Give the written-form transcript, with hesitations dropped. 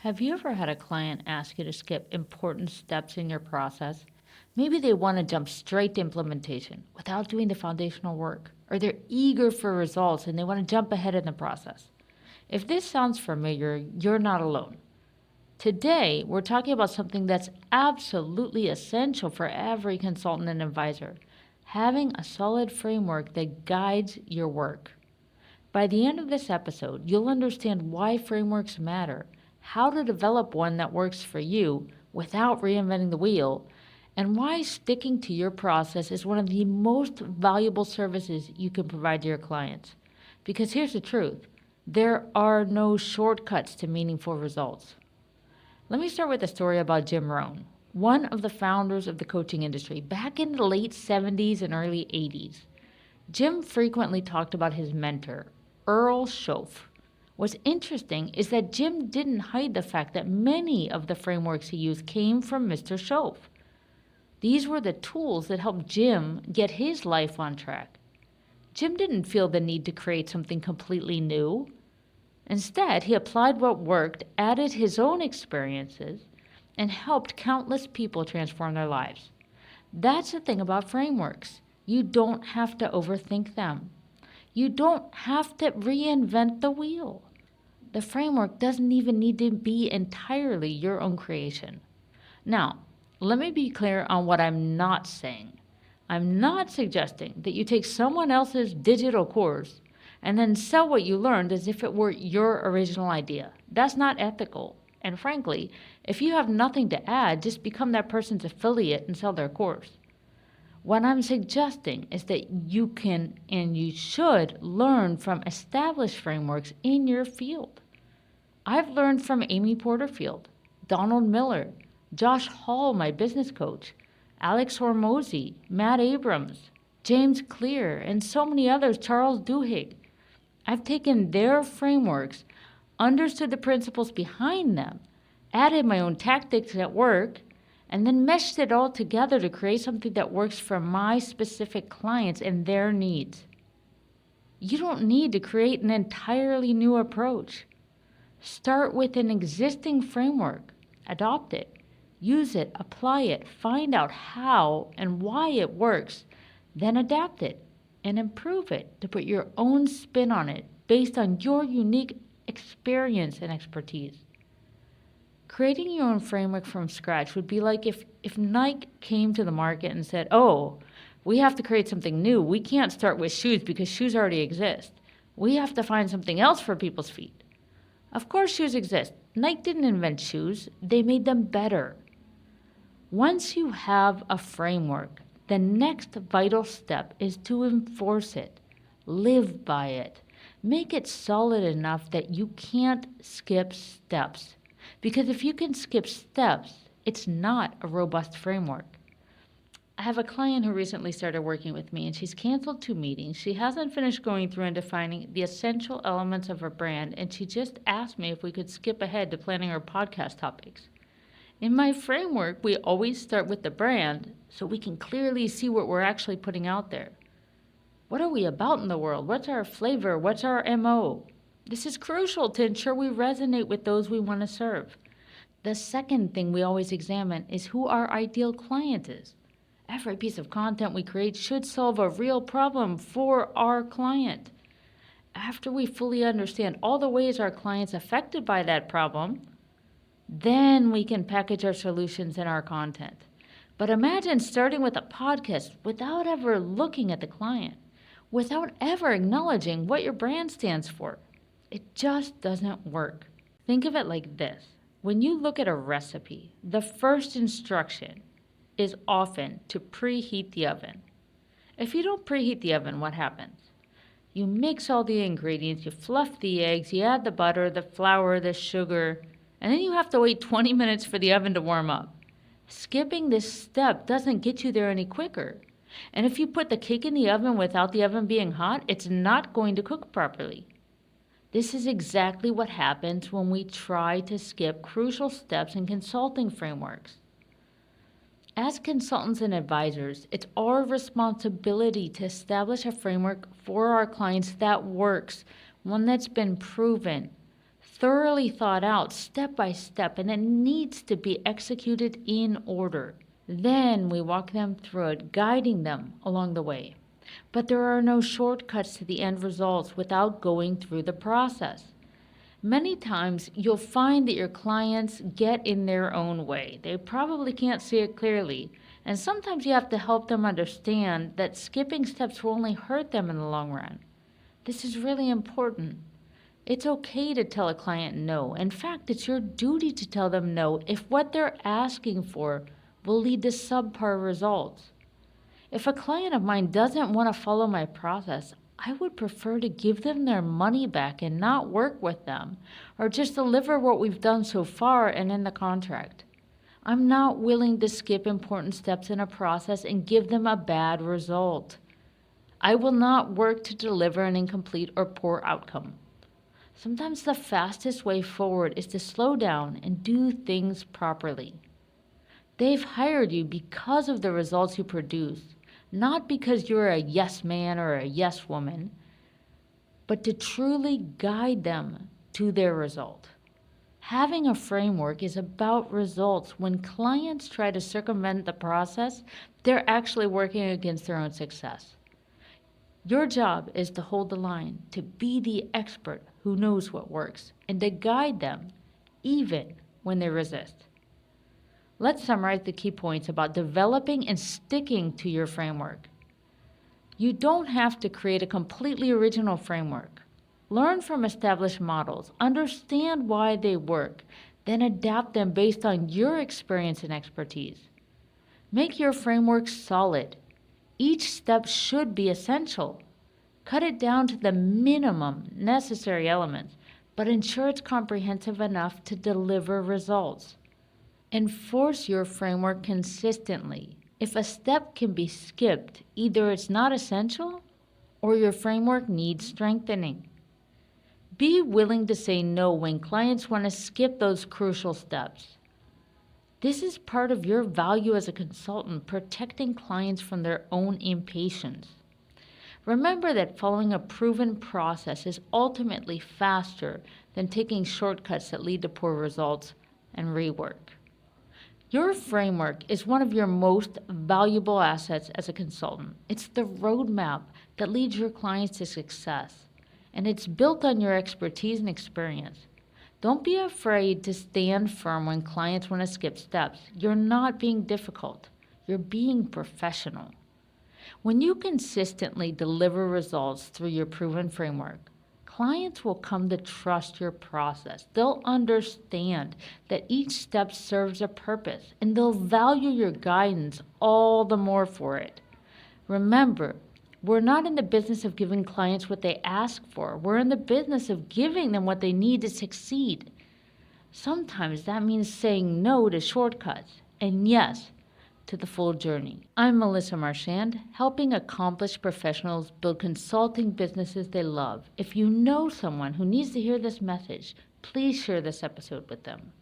Have you ever had a client ask you to skip important steps in your process? Maybe they want to jump straight to implementation without doing the foundational work, or they're eager for results and they want to jump ahead in the process. If this sounds familiar, you're not alone. Today, we're talking about something that's absolutely essential for every consultant and advisor: having a solid framework that guides your work. By the end of this episode, you'll understand why frameworks matter, how to develop one that works for you without reinventing the wheel, and why sticking to your process is one of the most valuable services you can provide to your clients. Because here's the truth: there are no shortcuts to meaningful results. Let me start with a story about Jim Rohn, one of the founders of the coaching industry back in the late 70s and early 80s. Jim frequently talked about his mentor, Earl Shoaff. What's interesting is that Jim didn't hide the fact that many of the frameworks he used came from Mr. Shoaff. These were the tools that helped Jim get his life on track. Jim didn't feel the need to create something completely new. Instead, he applied what worked, added his own experiences, and helped countless people transform their lives. That's the thing about frameworks. You don't have to overthink them. You don't have to reinvent the wheel. The framework doesn't even need to be entirely your own creation. Now, let me be clear on what I'm not saying. I'm not suggesting that you take someone else's digital course and then sell what you learned as if it were your original idea. That's not ethical. And frankly, if you have nothing to add, just become that person's affiliate and sell their course. What I'm suggesting is that you can and you should learn from established frameworks in your field. I've learned from Amy Porterfield, Donald Miller, Josh Hall, my business coach, Alex Hormozy, Matt Abrams, James Clear, and so many others, Charles Duhigg. I've taken their frameworks, understood the principles behind them, added my own tactics at work, and then meshed it all together to create something that works for my specific clients and their needs. You don't need to create an entirely new approach. Start with an existing framework, adopt it, use it, apply it, find out how and why it works, then adapt it and improve it to put your own spin on it based on your unique experience and expertise. Creating your own framework from scratch would be like if Nike came to the market and said, oh, we have to create something new. We can't start with shoes because shoes already exist. We have to find something else for people's feet. Of course, shoes exist. Nike didn't invent shoes, they made them better. Once you have a framework, the next vital step is to enforce it, live by it, make it solid enough that you can't skip steps. Because if you can skip steps, it's not a robust framework. I have a client who recently started working with me and she's canceled 2 meetings. She hasn't finished going through and defining the essential elements of her brand, and she just asked me if we could skip ahead to planning her podcast topics. In my framework, we always start with the brand so we can clearly see what we're actually putting out there. What are we about in the world? What's our flavor? What's our MO? This is crucial to ensure we resonate with those we want to serve. The second thing we always examine is who our ideal client is. Every piece of content we create should solve a real problem for our client. After we fully understand all the ways our client's affected by that problem, then we can package our solutions in our content. But imagine starting with a podcast without ever looking at the client, without ever acknowledging what your brand stands for. It just doesn't work. Think of it like this. When you look at a recipe, the first instruction is often to preheat the oven. If you don't preheat the oven, what happens? You mix all the ingredients, you fluff the eggs, you add the butter, the flour, the sugar, and then you have to wait 20 minutes for the oven to warm up. Skipping this step doesn't get you there any quicker. And if you put the cake in the oven without the oven being hot, it's not going to cook properly. This is exactly what happens when we try to skip crucial steps in consulting frameworks. As consultants and advisors, it's our responsibility to establish a framework for our clients that works, one that's been proven, thoroughly thought out step by step, and it needs to be executed in order. Then we walk them through it, guiding them along the way. But there are no shortcuts to the end results without going through the process. Many times you'll find that your clients get in their own way. They probably can't see it clearly. And sometimes you have to help them understand that skipping steps will only hurt them in the long run. This is really important. It's okay to tell a client no. In fact, it's your duty to tell them no if what they're asking for will lead to subpar results. If a client of mine doesn't want to follow my process, I would prefer to give them their money back and not work with them, or just deliver what we've done so far and in the contract. I'm not willing to skip important steps in a process and give them a bad result. I will not work to deliver an incomplete or poor outcome. Sometimes the fastest way forward is to slow down and do things properly. They've hired you because of the results you produce, not because you're a yes man or a yes woman, but to truly guide them to their result. Having a framework is about results. When clients try to circumvent the process, they're actually working against their own success. Your job is to hold the line, to be the expert who knows what works, and to guide them even when they resist. Let's summarize the key points about developing and sticking to your framework. You don't have to create a completely original framework. Learn from established models, understand why they work, then adapt them based on your experience and expertise. Make your framework solid. Each step should be essential. Cut it down to the minimum necessary elements, but ensure it's comprehensive enough to deliver results. Enforce your framework consistently. If a step can be skipped, either it's not essential or your framework needs strengthening. Be willing to say no when clients want to skip those crucial steps. This is part of your value as a consultant, protecting clients from their own impatience. Remember that following a proven process is ultimately faster than taking shortcuts that lead to poor results and rework. Your framework is one of your most valuable assets as a consultant. It's the roadmap that leads your clients to success, and it's built on your expertise and experience. Don't be afraid to stand firm when clients want to skip steps. You're not being difficult, you're being professional. When you consistently deliver results through your proven framework, clients will come to trust your process. They'll understand that each step serves a purpose, and they'll value your guidance all the more for it. Remember, we're not in the business of giving clients what they ask for. We're in the business of giving them what they need to succeed. Sometimes that means saying no to shortcuts and yes to the full journey. I'm Melissa Marchand, helping accomplished professionals build consulting businesses they love. If you know someone who needs to hear this message, please share this episode with them.